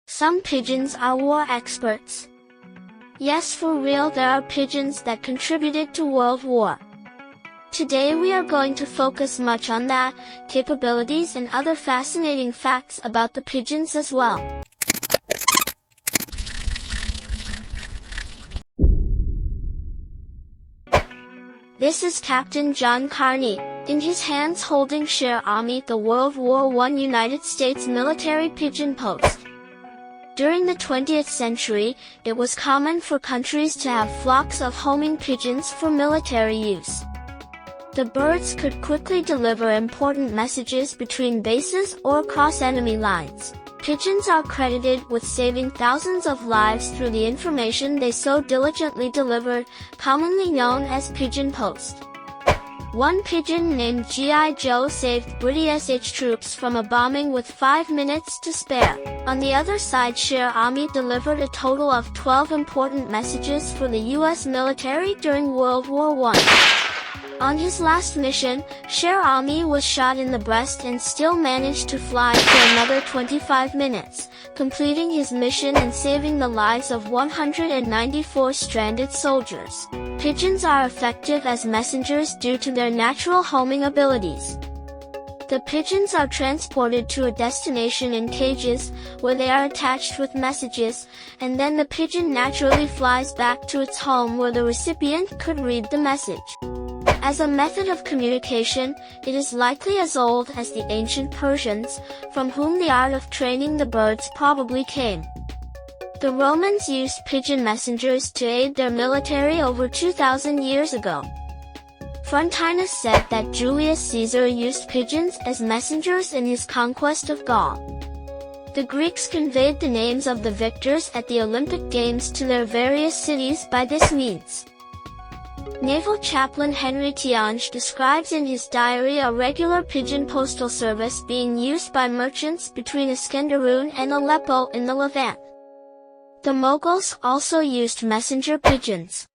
Some pigeons are war experts. Yes, for real, there are pigeons that contributed to World War. Today we are going to focus much on that, capabilities and other fascinating facts about the pigeons as well. This is Captain John Carney, in his hands holding Cher Ami, the World War I United States military pigeon post. During the 20th century, it was common for countries to have flocks of homing pigeons for military use. The birds could quickly deliver important messages between bases or across enemy lines. Pigeons are credited with saving thousands of lives through the information they so diligently delivered, commonly known as pigeon post. One pigeon named G.I. Joe saved British troops from a bombing with 5 minutes to spare. On the other side, Cher Ami delivered a total of 12 important messages for the U.S. military during World War I. On his last mission, Cher Ami was shot in the breast and still managed to fly for another 25 minutes, completing his mission and saving the lives of 194 stranded soldiers. Pigeons are effective as messengers due to their natural homing abilities. The pigeons are transported to a destination in cages, where they are attached with messages, and then the pigeon naturally flies back to its home where the recipient could read the message. As a method of communication, it is likely as old as the ancient Persians, from whom the art of training the birds probably came. The Romans used pigeon messengers to aid their military over 2,000 years ago. Frontinus said that Julius Caesar used pigeons as messengers in his conquest of Gaul. The Greeks conveyed the names of the victors at the Olympic Games to their various cities by this means. Naval chaplain Henry Tiange describes in his diary a regular pigeon postal service being used by merchants between Iskenderun and Aleppo in the Levant. The Mughals also used messenger pigeons.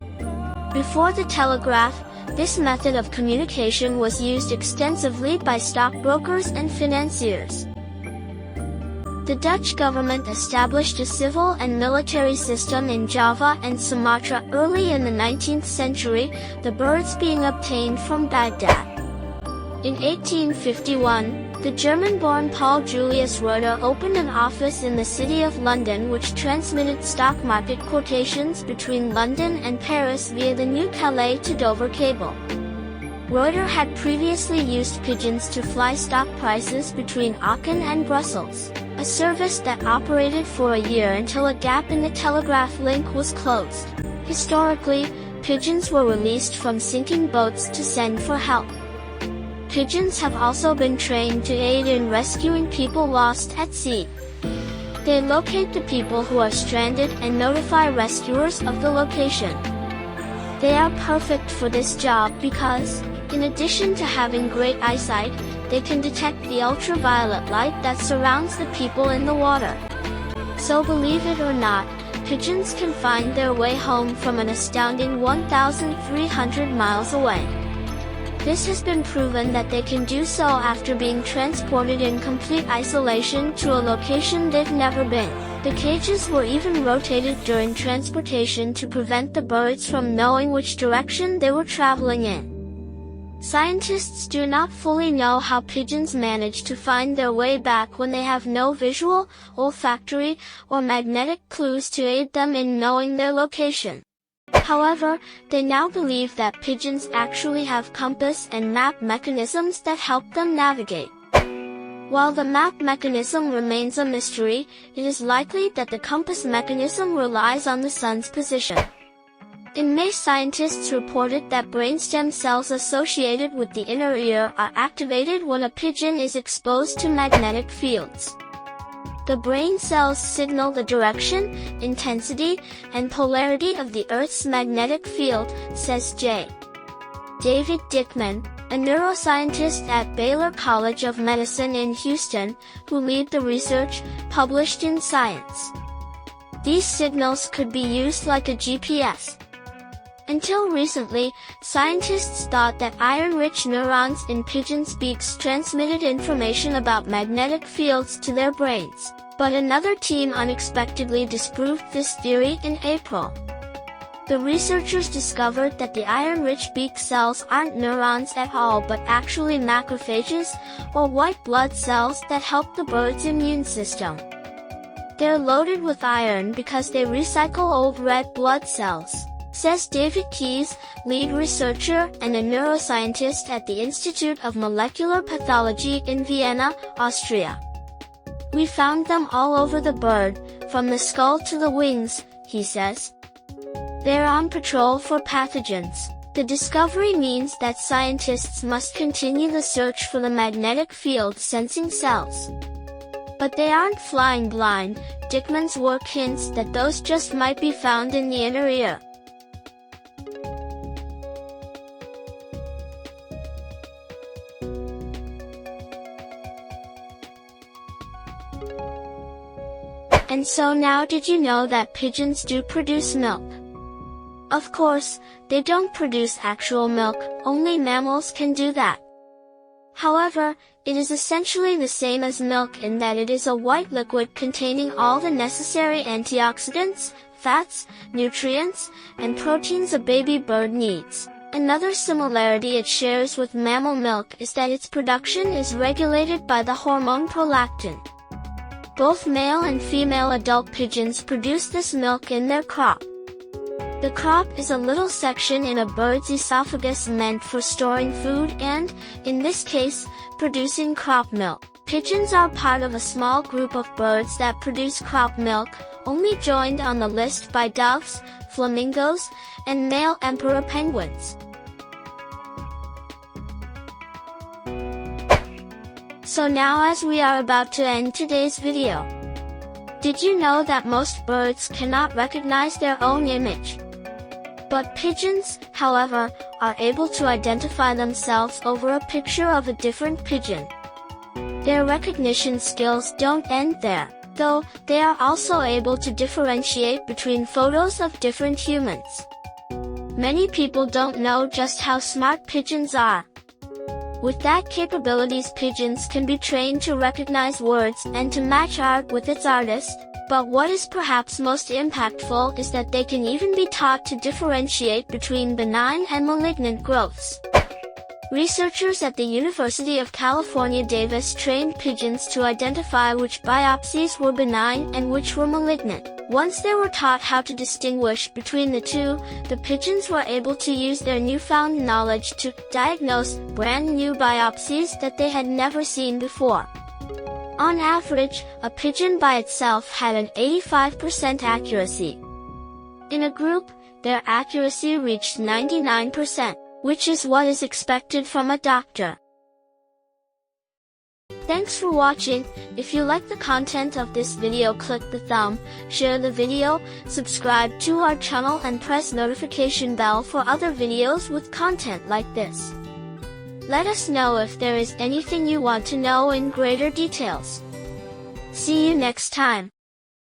Before the telegraph, this method of communication was used extensively by stockbrokers and financiers. The Dutch government established a civil and military system in Java and Sumatra early in the 19th century, the birds being obtained from Baghdad. In 1851, the German-born Paul Julius Reuter opened an office in the city of London which transmitted stock market quotations between London and Paris via the New Calais to Dover cable. Reuter had previously used pigeons to fly stock prices between Aachen and Brussels, a service that operated for a year until a gap in the telegraph link was closed. Historically, pigeons were released from sinking boats to send for help. Pigeons have also been trained to aid in rescuing people lost at sea. They locate the people who are stranded and notify rescuers of the location. They are perfect for this job because, in addition to having great eyesight, they can detect the ultraviolet light that surrounds the people in the water. So believe it or not, pigeons can find their way home from an astounding 1,300 miles away. This has been proven that they can do so after being transported in complete isolation to a location they've never been. The cages were even rotated during transportation to prevent the birds from knowing which direction they were traveling in. Scientists do not fully know how pigeons manage to find their way back when they have no visual, olfactory, or magnetic clues to aid them in knowing their location. However, they now believe that pigeons actually have compass and map mechanisms that help them navigate. While the map mechanism remains a mystery, it is likely that the compass mechanism relies on the sun's position. In May, scientists reported that brainstem cells associated with the inner ear are activated when a pigeon is exposed to magnetic fields. The brain cells signal the direction, intensity, and polarity of the Earth's magnetic field, says J. David Dickman, a neuroscientist at Baylor College of Medicine in Houston, who lead the research, published in Science. These signals could be used like a GPS. Until recently, scientists thought that iron-rich neurons in pigeons' beaks transmitted information about magnetic fields to their brains. But another team unexpectedly disproved this theory in April. The researchers discovered that the iron-rich beak cells aren't neurons at all but actually macrophages, or white blood cells that help the bird's immune system. They're loaded with iron because they recycle old red blood cells, says David Keyes, lead researcher and a neuroscientist at the Institute of Molecular Pathology in Vienna, Austria. We found them all over the bird, from the skull to the wings, he says. They're on patrol for pathogens. The discovery means that scientists must continue the search for the magnetic field sensing cells. But they aren't flying blind. Dickman's work hints that those just might be found in the inner ear. And so now, did you know that pigeons do produce milk? Of course, they don't produce actual milk, only mammals can do that. However, it is essentially the same as milk in that it is a white liquid containing all the necessary antioxidants, fats, nutrients, and proteins a baby bird needs. Another similarity it shares with mammal milk is that its production is regulated by the hormone prolactin. Both male and female adult pigeons produce this milk in their crop. The crop is a little section in a bird's esophagus meant for storing food and, in this case, producing crop milk. Pigeons are part of a small group of birds that produce crop milk, only joined on the list by doves, flamingos, and male emperor penguins. So now, as we are about to end today's video, did you know that most birds cannot recognize their own image? But pigeons, however, are able to identify themselves over a picture of a different pigeon. Their recognition skills don't end there, though. They are also able to differentiate between photos of different humans. Many people don't know just how smart pigeons are. With that capabilities, pigeons can be trained to recognize words and to match art with its artist. But what is perhaps most impactful is that they can even be taught to differentiate between benign and malignant growths. Researchers at the University of California, Davis trained pigeons to identify which biopsies were benign and which were malignant. Once they were taught how to distinguish between the two, the pigeons were able to use their newfound knowledge to diagnose brand new biopsies that they had never seen before. On average, a pigeon by itself had an 85% accuracy. In a group, their accuracy reached 99%, which is what is expected from a doctor. Thanks for watching. If you like the content of this video, click the thumb, share the video, subscribe to our channel and press notification bell for other videos with content like this. Let us know if there is anything you want to know in greater details. See you next time.